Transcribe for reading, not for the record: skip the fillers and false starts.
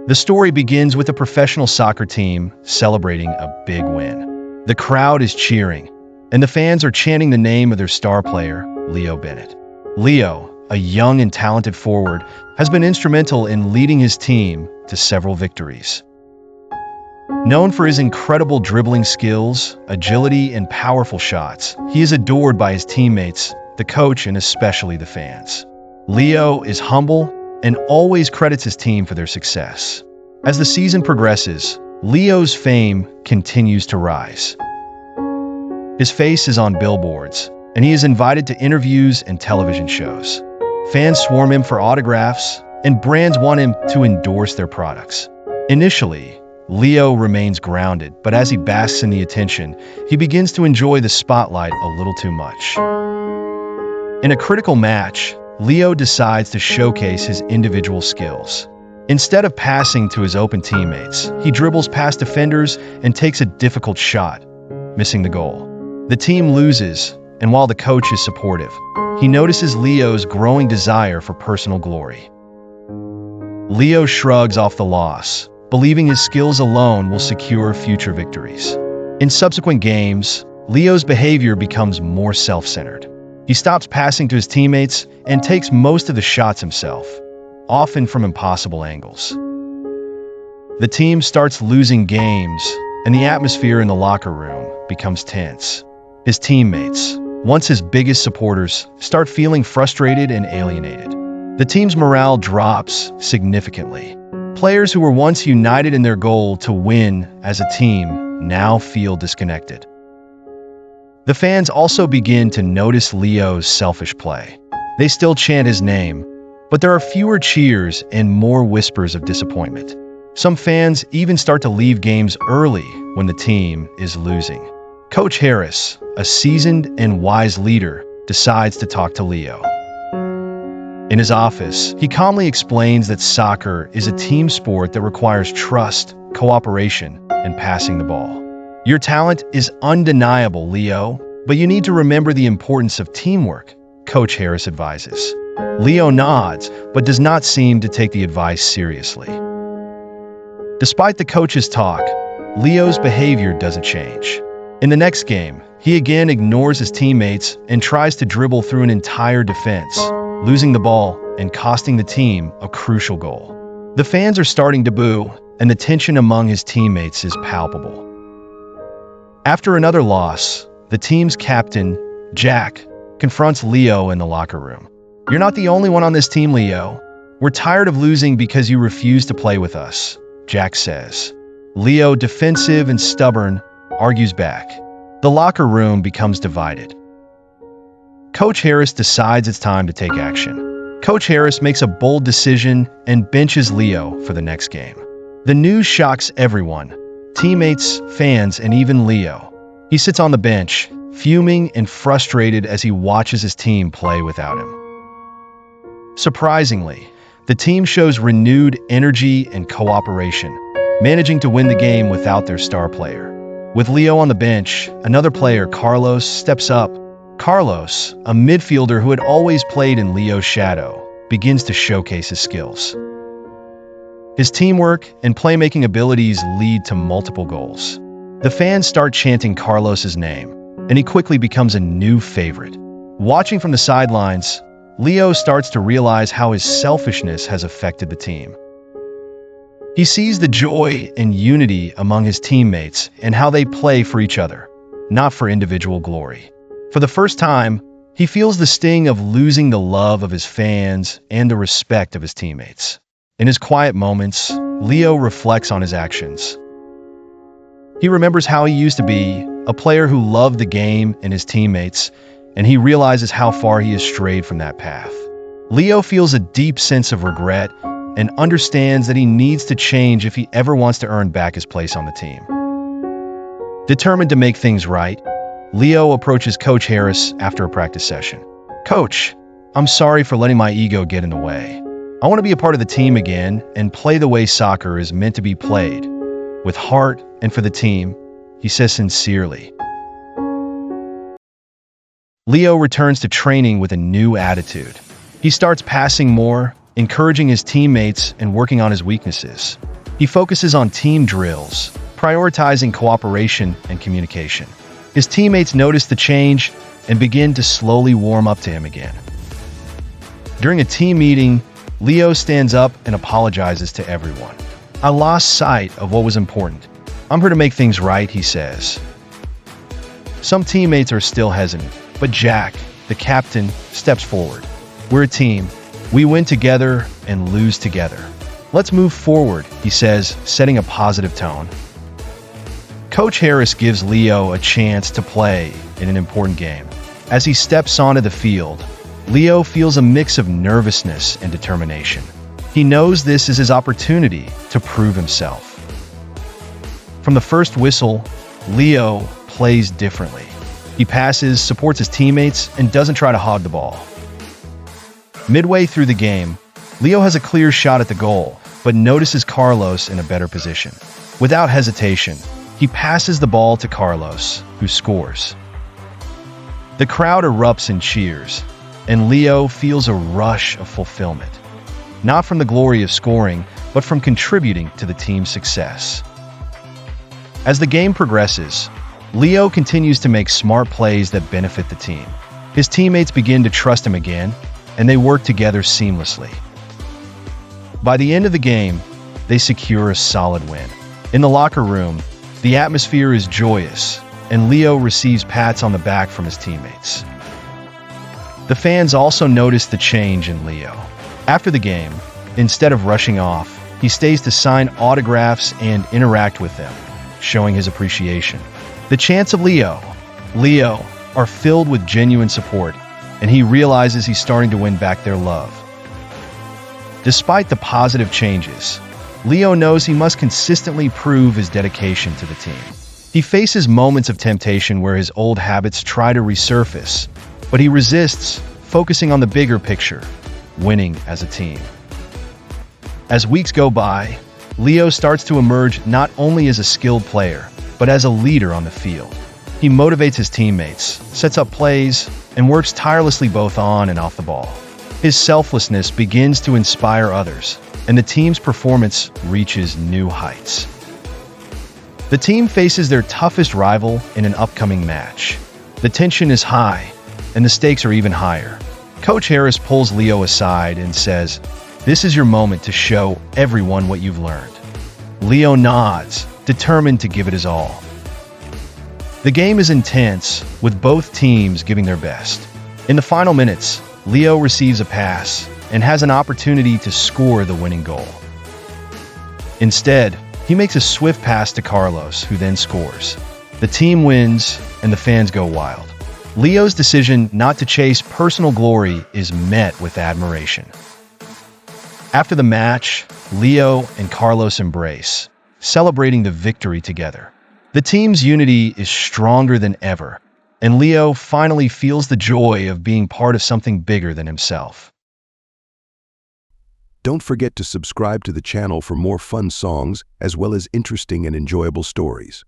The story begins with a professional soccer team celebrating a big win. The crowd is cheering, and the fans are chanting the name of their star player, Leo Bennett. Leo, a young and talented forward, has been instrumental in leading his team to several victories. Known for his incredible dribbling skills, agility, and powerful shots, he is adored by his teammates, the coach, and especially the fans. Leo is humble and always credits his team for their success. As the season progresses, Leo's fame continues to rise. His face is on billboards, and he is invited to interviews and television shows. Fans swarm him for autographs, and brands want him to endorse their products. Initially, Leo remains grounded, but as he basks in the attention, he begins to enjoy the spotlight a little too much. In a critical match, Leo decides to showcase his individual skills. Instead of passing to his open teammates, he dribbles past defenders and takes a difficult shot, missing the goal. The team loses, and while the coach is supportive, he notices Leo's growing desire for personal glory. Leo shrugs off the loss, believing his skills alone will secure future victories. In subsequent games, Leo's behavior becomes more self-centered. He stops passing to his teammates and takes most of the shots himself, often from impossible angles. The team starts losing games, and the atmosphere in the locker room becomes tense. His teammates, once his biggest supporters, start feeling frustrated and alienated. The team's morale drops significantly. Players who were once united in their goal to win as a team now feel disconnected. The fans also begin to notice Leo's selfish play. They still chant his name, but there are fewer cheers and more whispers of disappointment. Some fans even start to leave games early when the team is losing. Coach Harris, a seasoned and wise leader, decides to talk to Leo. In his office, he calmly explains that soccer is a team sport that requires trust, cooperation, and passing the ball. Your talent is undeniable, Leo, but you need to remember the importance of teamwork, Coach Harris advises. Leo nods, but does not seem to take the advice seriously. Despite the coach's talk, Leo's behavior doesn't change. In the next game, he again ignores his teammates and tries to dribble through an entire defense, losing the ball and costing the team a crucial goal. The fans are starting to boo, and the tension among his teammates is palpable. After another loss, the team's captain, Jack, confronts Leo in the locker room. "You're not the only one on this team, Leo. We're tired of losing because you refuse to play with us," Jack says. Leo, defensive and stubborn, argues back. The locker room becomes divided. Coach Harris decides it's time to take action. Coach Harris makes a bold decision and benches Leo for the next game. The news shocks everyone, teammates, fans, and even Leo. He sits on the bench, fuming and frustrated as he watches his team play without him. Surprisingly, the team shows renewed energy and cooperation, managing to win the game without their star player. With Leo on the bench, another player, Carlos, steps up. Carlos, a midfielder who had always played in Leo's shadow, begins to showcase his skills. His teamwork and playmaking abilities lead to multiple goals. The fans start chanting Carlos's name, and he quickly becomes a new favorite. Watching from the sidelines, Leo starts to realize how his selfishness has affected the team. He sees the joy and unity among his teammates and how they play for each other, not for individual glory. For the first time, he feels the sting of losing the love of his fans and the respect of his teammates. In his quiet moments, Leo reflects on his actions. He remembers how he used to be, a player who loved the game and his teammates, and he realizes how far he has strayed from that path. Leo feels a deep sense of regret and understands that he needs to change if he ever wants to earn back his place on the team. Determined to make things right, Leo approaches Coach Harris after a practice session. "Coach, I'm sorry for letting my ego get in the way. I want to be a part of the team again and play the way soccer is meant to be played, with heart and for the team," he says sincerely. Leo returns to training with a new attitude. He starts passing more, encouraging his teammates and working on his weaknesses. He focuses on team drills, prioritizing cooperation and communication. His teammates notice the change and begin to slowly warm up to him again. During a team meeting, Leo stands up and apologizes to everyone. "I lost sight of what was important. I'm here to make things right," he says. Some teammates are still hesitant, but Jack, the captain, steps forward. "We're a team. We win together and lose together. Let's move forward," he says, setting a positive tone. Coach Harris gives Leo a chance to play in an important game. As he steps onto the field, Leo feels a mix of nervousness and determination. He knows this is his opportunity to prove himself. From the first whistle, Leo plays differently. He passes, supports his teammates, and doesn't try to hog the ball. Midway through the game, Leo has a clear shot at the goal, but notices Carlos in a better position. Without hesitation, he passes the ball to Carlos, who scores. The crowd erupts in cheers, and Leo feels a rush of fulfillment, not from the glory of scoring, but from contributing to the team's success. As the game progresses, Leo continues to make smart plays that benefit the team. His teammates begin to trust him again, and they work together seamlessly. By the end of the game, they secure a solid win. In the locker room, the atmosphere is joyous, and Leo receives pats on the back from his teammates. The fans also notice the change in Leo. After the game, instead of rushing off, he stays to sign autographs and interact with them, showing his appreciation. The chants of Leo, Leo, are filled with genuine support, and he realizes he's starting to win back their love. Despite the positive changes, Leo knows he must consistently prove his dedication to the team. He faces moments of temptation where his old habits try to resurface, but he resists, focusing on the bigger picture, winning as a team. As weeks go by, Leo starts to emerge not only as a skilled player, but as a leader on the field. He motivates his teammates, sets up plays, and works tirelessly both on and off the ball. His selflessness begins to inspire others, and the team's performance reaches new heights. The team faces their toughest rival in an upcoming match. The tension is high, and the stakes are even higher. Coach Harris pulls Leo aside and says, "This is your moment to show everyone what you've learned." Leo nods, determined to give it his all. The game is intense, with both teams giving their best. In the final minutes, Leo receives a pass and has an opportunity to score the winning goal. Instead, he makes a swift pass to Carlos, who then scores. The team wins, and the fans go wild. Leo's decision not to chase personal glory is met with admiration. After the match, Leo and Carlos embrace, celebrating the victory together. The team's unity is stronger than ever, and Leo finally feels the joy of being part of something bigger than himself. Don't forget to subscribe to the channel for more fun songs as well as interesting and enjoyable stories.